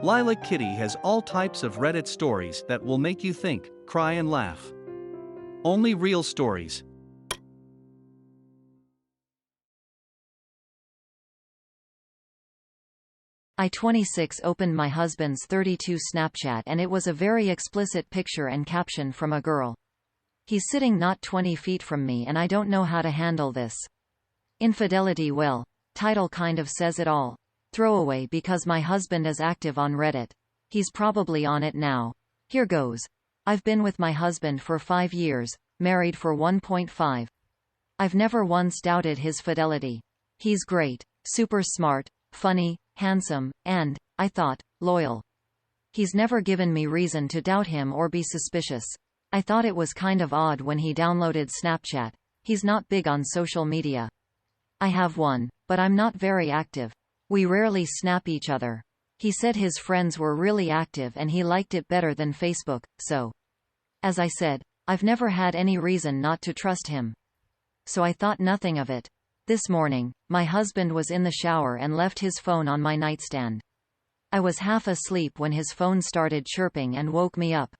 Lilac Kitty has all types of Reddit stories that will make you think, cry and laugh. Only real stories. I 26 opened my husband's 32 Snapchat and it was a very explicit picture and caption from a girl. He's sitting not 20 feet from me and I don't know how to handle this. Infidelity, well, title kind of says it all. Throwaway because my husband is active on Reddit. He's probably on it now. Here goes. I've been with my husband for 5 years, married for 1.5. I've never once doubted his fidelity. He's great, super smart, funny, handsome, and, I thought, loyal. He's never given me reason to doubt him or be suspicious. I thought it was kind of odd when he downloaded Snapchat. He's not big on social media. I have one, but I'm not very active. We rarely snap each other. He said his friends were really active and he liked it better than Facebook, so. As I said, I've never had any reason not to trust him. So I thought nothing of it. This morning, my husband was in the shower and left his phone on my nightstand. I was half asleep when his phone started chirping and woke me up.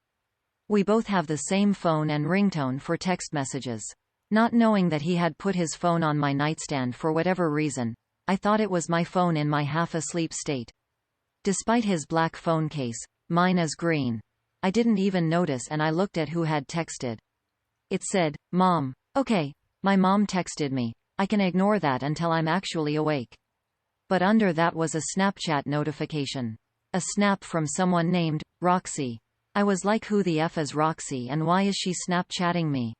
We both have the same phone and ringtone for text messages. Not knowing that he had put his phone on my nightstand for whatever reason, I thought it was my phone in my half-asleep state. Despite his black phone case, mine is green. I didn't even notice and I looked at who had texted. It said, "Mom." Okay, my mom texted me. I can ignore that until I'm actually awake. But under that was a Snapchat notification. A snap from someone named Roxy. I was like, who the F is Roxy and why is she Snapchatting me?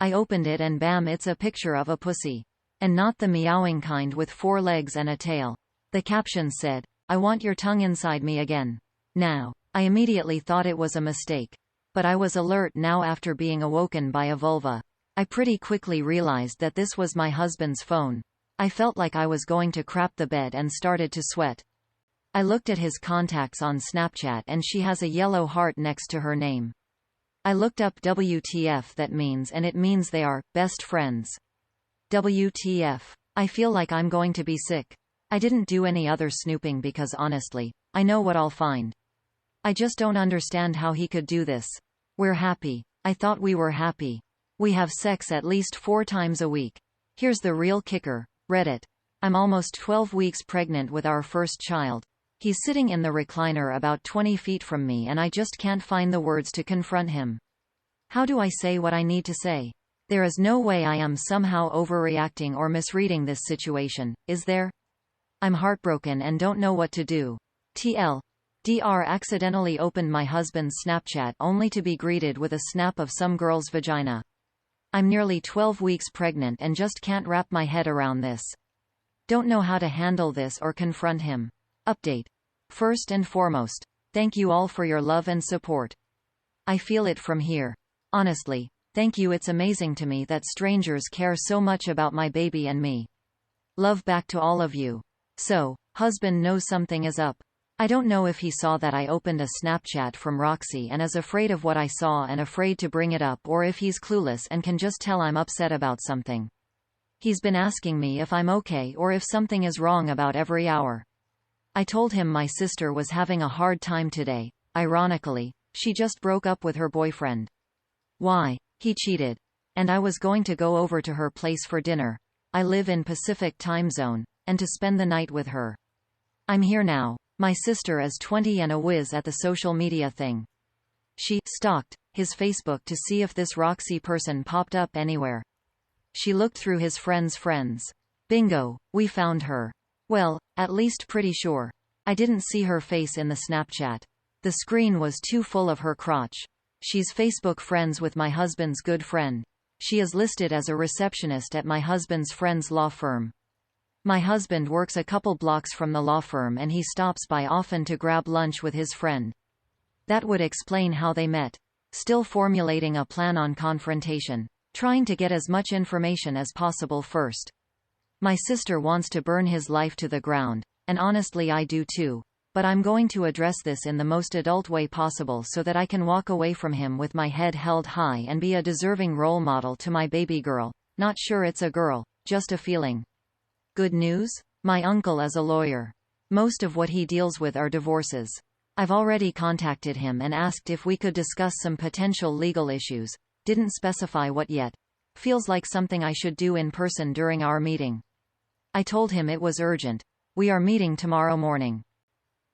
I opened it and bam, it's a picture of a pussy. And not the meowing kind with 4 legs and a tail. The caption said, "I want your tongue inside me again." Now, I immediately thought it was a mistake. But I was alert now after being awoken by a vulva. I pretty quickly realized that this was my husband's phone. I felt like I was going to crap the bed and started to sweat. I looked at his contacts on Snapchat and she has a yellow heart next to her name. I looked up WTF that means and it means they are best friends. WTF. I feel like I'm going to be sick. I didn't do any other snooping because honestly, I know what I'll find. I just don't understand how he could do this. We're happy. I thought we were happy. We have sex at least 4 times a week. Here's the real kicker. Reddit. I'm almost 12 weeks pregnant with our first child. He's sitting in the recliner about 20 feet from me and I just can't find the words to confront him. How do I say what I need to say? There is no way I am somehow overreacting or misreading this situation, is there? I'm heartbroken and don't know what to do. Dr. Accidentally opened my husband's Snapchat only to be greeted with a snap of some girl's vagina. I'm nearly 12 weeks pregnant and just can't wrap my head around this. Don't know how to handle this or confront him. Update. First and foremost, thank you all for your love and support. I feel it from here. Honestly, thank you. It's amazing to me that strangers care so much about my baby and me. Love back to all of you. So, husband knows something is up. I don't know if he saw that I opened a Snapchat from Roxy and is afraid of what I saw and afraid to bring it up, or if he's clueless and can just tell I'm upset about something. He's been asking me if I'm okay or if something is wrong about every hour. I told him my sister was having a hard time today. Ironically, she just broke up with her boyfriend. Why? He cheated. And I was going to go over to her place for dinner. I live in Pacific time zone, and to spend the night with her. I'm here now. My sister is 20 and a whiz at the social media thing. She stalked his Facebook to see if this Roxy person popped up anywhere. She looked through his friends'. Bingo, we found her. Well, at least pretty sure. I didn't see her face in the Snapchat. The screen was too full of her crotch. She's Facebook friends with my husband's good friend. She is listed as a receptionist at my husband's friend's law firm. My husband works a couple blocks from the law firm and he stops by often to grab lunch with his friend. That would explain how they met. Still formulating a plan on confrontation. Trying to get as much information as possible first. My sister wants to burn his life to the ground, and honestly I do too. But I'm going to address this in the most adult way possible so that I can walk away from him with my head held high and be a deserving role model to my baby girl. Not sure it's a girl, just a feeling. Good news? My uncle is a lawyer. Most of what he deals with are divorces. I've already contacted him and asked if we could discuss some potential legal issues. Didn't specify what yet. Feels like something I should do in person during our meeting. I told him it was urgent. We are meeting tomorrow morning.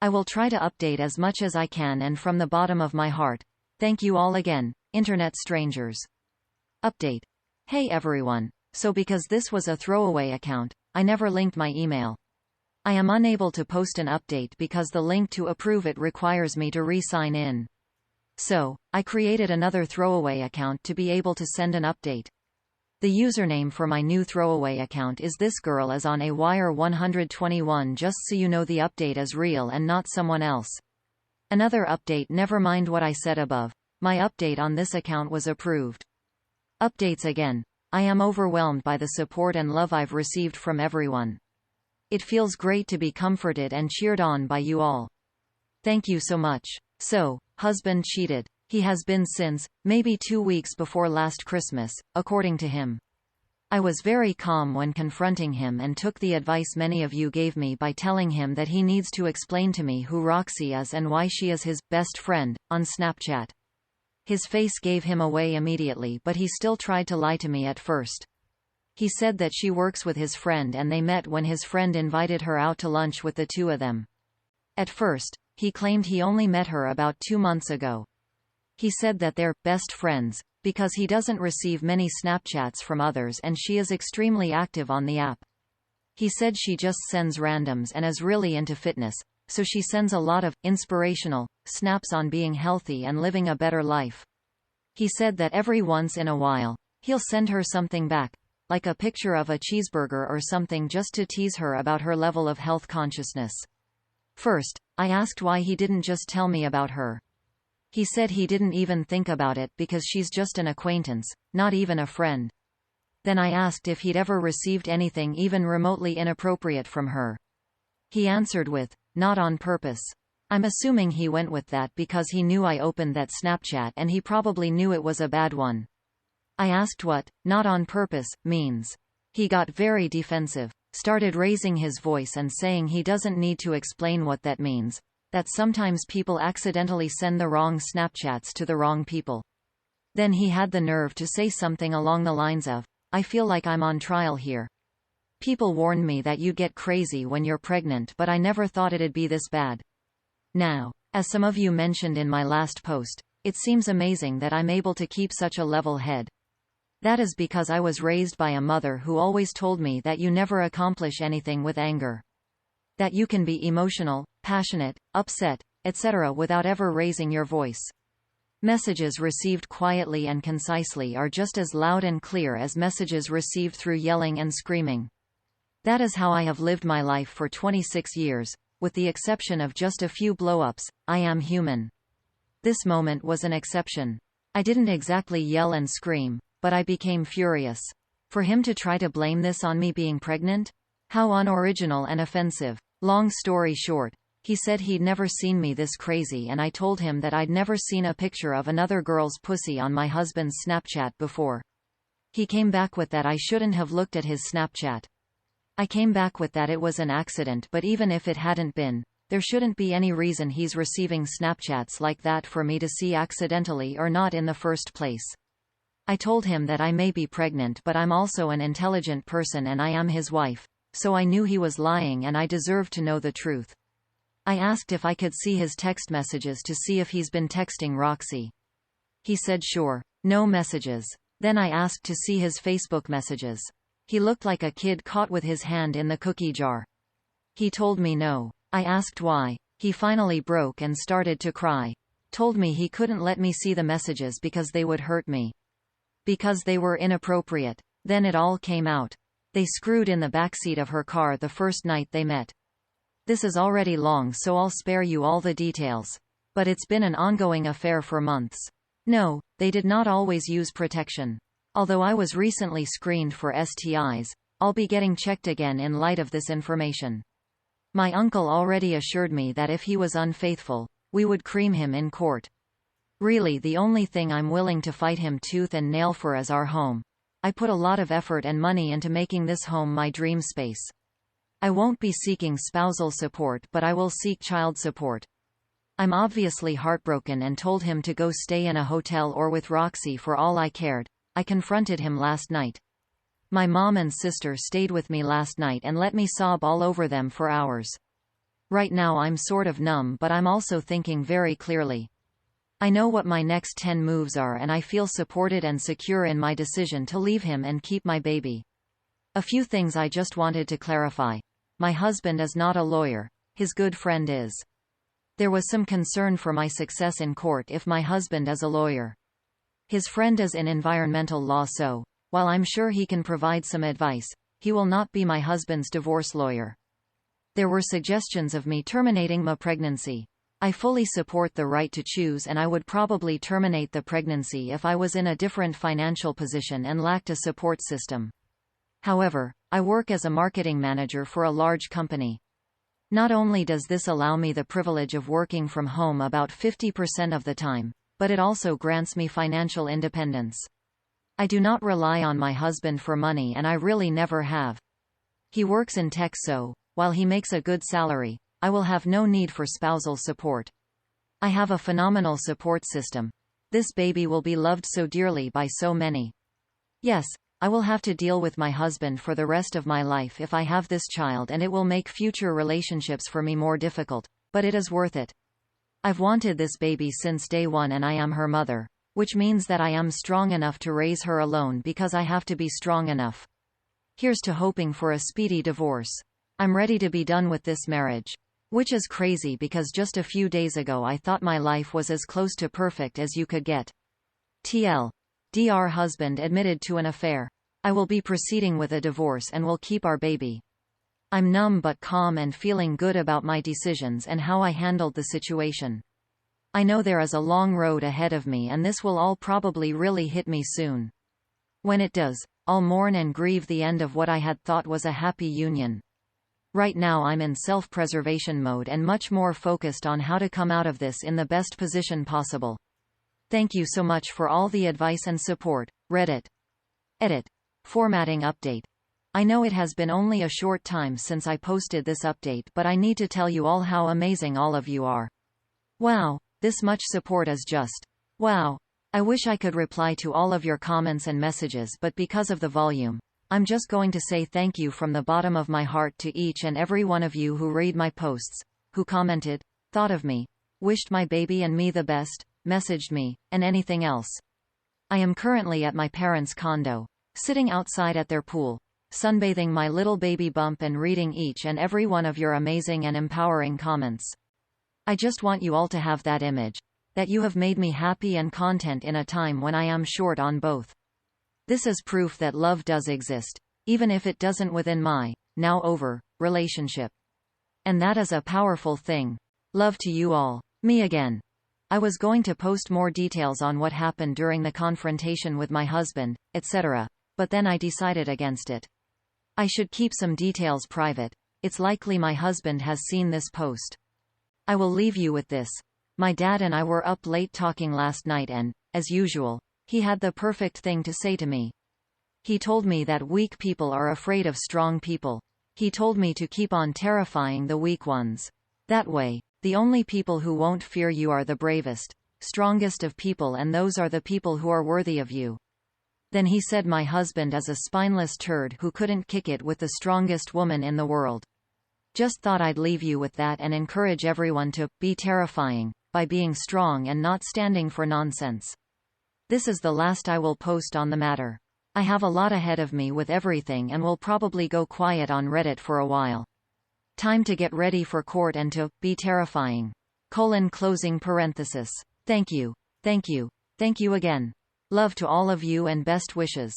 I will try to update as much as I can, and from the bottom of my heart, thank you all again, internet strangers. Update. Hey everyone. So because this was a throwaway account, I never linked my email. I am unable to post an update because the link to approve it requires me to re-sign in. So, I created another throwaway account to be able to send an update. The username for my new throwaway account is This Girl Is on a Wire 121, just so you know the update is real and not someone else. Another update. Never mind what I said above. My update on this account was approved. Updates again. I am overwhelmed by the support and love I've received from everyone. It feels great to be comforted and cheered on by you all. Thank you so much. So, husband cheated. He has been since, maybe 2 weeks before last Christmas, according to him. I was very calm when confronting him and took the advice many of you gave me by telling him that he needs to explain to me who Roxy is and why she is his best friend on Snapchat. His face gave him away immediately, but he still tried to lie to me at first. He said that she works with his friend and they met when his friend invited her out to lunch with the two of them. At first, he claimed he only met her about 2 months ago. He said that they're best friends because he doesn't receive many Snapchats from others and she is extremely active on the app. He said she just sends randoms and is really into fitness, so she sends a lot of inspirational snaps on being healthy and living a better life. He said that every once in a while, he'll send her something back, like a picture of a cheeseburger or something, just to tease her about her level of health consciousness. First, I asked why he didn't just tell me about her. He said he didn't even think about it because she's just an acquaintance, not even a friend. Then I asked if he'd ever received anything even remotely inappropriate from her. He answered with, "Not on purpose." I'm assuming he went with that because he knew I opened that Snapchat and he probably knew it was a bad one. I asked what "not on purpose" means. He got very defensive, started raising his voice and saying he doesn't need to explain what that means, that sometimes people accidentally send the wrong Snapchats to the wrong people. Then he had the nerve to say something along the lines of, "I feel like I'm on trial here. People warned me that you'd get crazy when you're pregnant, but I never thought it'd be this bad." Now, as some of you mentioned in my last post, it seems amazing that I'm able to keep such a level head. That is because I was raised by a mother who always told me that you never accomplish anything with anger. That you can be emotional, passionate, upset, etc. without ever raising your voice. Messages received quietly and concisely are just as loud and clear as messages received through yelling and screaming. That is how I have lived my life for 26 years, with the exception of just a few blow-ups. I am human. This moment was an exception. I didn't exactly yell and scream, but I became furious. For him to try to blame this on me being pregnant? How unoriginal and offensive. Long story short, he said he'd never seen me this crazy and I told him that I'd never seen a picture of another girl's pussy on my husband's Snapchat before. He came back with that I shouldn't have looked at his Snapchat. I came back with that it was an accident, but even if it hadn't been, there shouldn't be any reason he's receiving Snapchats like that for me to see accidentally or not in the first place. I told him that I may be pregnant, but I'm also an intelligent person and I am his wife. So I knew he was lying and I deserved to know the truth. I asked if I could see his text messages to see if he's been texting Roxy. He said sure. No messages. Then I asked to see his Facebook messages. He looked like a kid caught with his hand in the cookie jar. He told me no. I asked why. He finally broke and started to cry. Told me he couldn't let me see the messages because they would hurt me. Because they were inappropriate. Then it all came out. They screwed in the backseat of her car the first night they met. This is already long, so I'll spare you all the details. But it's been an ongoing affair for months. No, they did not always use protection. Although I was recently screened for STIs, I'll be getting checked again in light of this information. My uncle already assured me that if he was unfaithful, we would cream him in court. Really, the only thing I'm willing to fight him tooth and nail for is our home. I put a lot of effort and money into making this home my dream space. I won't be seeking spousal support, but I will seek child support. I'm obviously heartbroken and told him to go stay in a hotel or with Roxy for all I cared. I confronted him last night. My mom and sister stayed with me last night and let me sob all over them for hours. Right now I'm sort of numb, but I'm also thinking very clearly. I know what my next 10 moves are and I feel supported and secure in my decision to leave him and keep my baby. A few things I just wanted to clarify. My husband is not a lawyer. His good friend is. There was some concern for my success in court if my husband is a lawyer. His friend is in environmental law, so, while I'm sure he can provide some advice, he will not be my husband's divorce lawyer. There were suggestions of me terminating my pregnancy. I fully support the right to choose, and I would probably terminate the pregnancy if I was in a different financial position and lacked a support system. However, I work as a marketing manager for a large company. Not only does this allow me the privilege of working from home about 50% of the time, but it also grants me financial independence. I do not rely on my husband for money, and I really never have. He works in tech, so, while he makes a good salary, I will have no need for spousal support. I have a phenomenal support system. This baby will be loved so dearly by so many. Yes, I will have to deal with my husband for the rest of my life if I have this child, and it will make future relationships for me more difficult, but it is worth it. I've wanted this baby since day one, and I am her mother, which means that I am strong enough to raise her alone because I have to be strong enough. Here's to hoping for a speedy divorce. I'm ready to be done with this marriage. Which is crazy because just a few days ago I thought my life was as close to perfect as you could get. TL. Dr. Husband admitted to an affair. I will be proceeding with a divorce and will keep our baby. I'm numb but calm and feeling good about my decisions and how I handled the situation. I know there is a long road ahead of me, and this will all probably really hit me soon. When it does, I'll mourn and grieve the end of what I had thought was a happy union. Right now I'm in self-preservation mode and much more focused on how to come out of this in the best position possible. Thank you so much for all the advice and support. Reddit. Edit. Formatting update. I know it has been only a short time since I posted this update, but I need to tell you all how amazing all of you are. Wow, this much support is just wow. I wish I could reply to all of your comments and messages, but because of the volume, I'm just going to say thank you from the bottom of my heart to each and every one of you who read my posts, who commented, thought of me, wished my baby and me the best, messaged me, and anything else. I am currently at my parents' condo, sitting outside at their pool, sunbathing my little baby bump and reading each and every one of your amazing and empowering comments. I just want you all to have that image, that you have made me happy and content in a time when I am short on both. This is proof that love does exist, even if it doesn't within my, now over, relationship. And that is a powerful thing. Love to you all. Me again. I was going to post more details on what happened during the confrontation with my husband, etc., but then I decided against it. I should keep some details private. It's likely my husband has seen this post. I will leave you with this. My dad and I were up late talking last night and, as usual, he had the perfect thing to say to me. He told me that weak people are afraid of strong people. He told me to keep on terrifying the weak ones. That way, the only people who won't fear you are the bravest, strongest of people, and those are the people who are worthy of you. Then he said my husband is a spineless turd who couldn't kick it with the strongest woman in the world. Just thought I'd leave you with that and encourage everyone to be terrifying by being strong and not standing for nonsense. This is the last I will post on the matter. I have a lot ahead of me with everything and will probably go quiet on Reddit for a while. Time to get ready for court and to be terrifying. Closing parenthesis. Thank you. Thank you. Thank you again. Love to all of you and best wishes.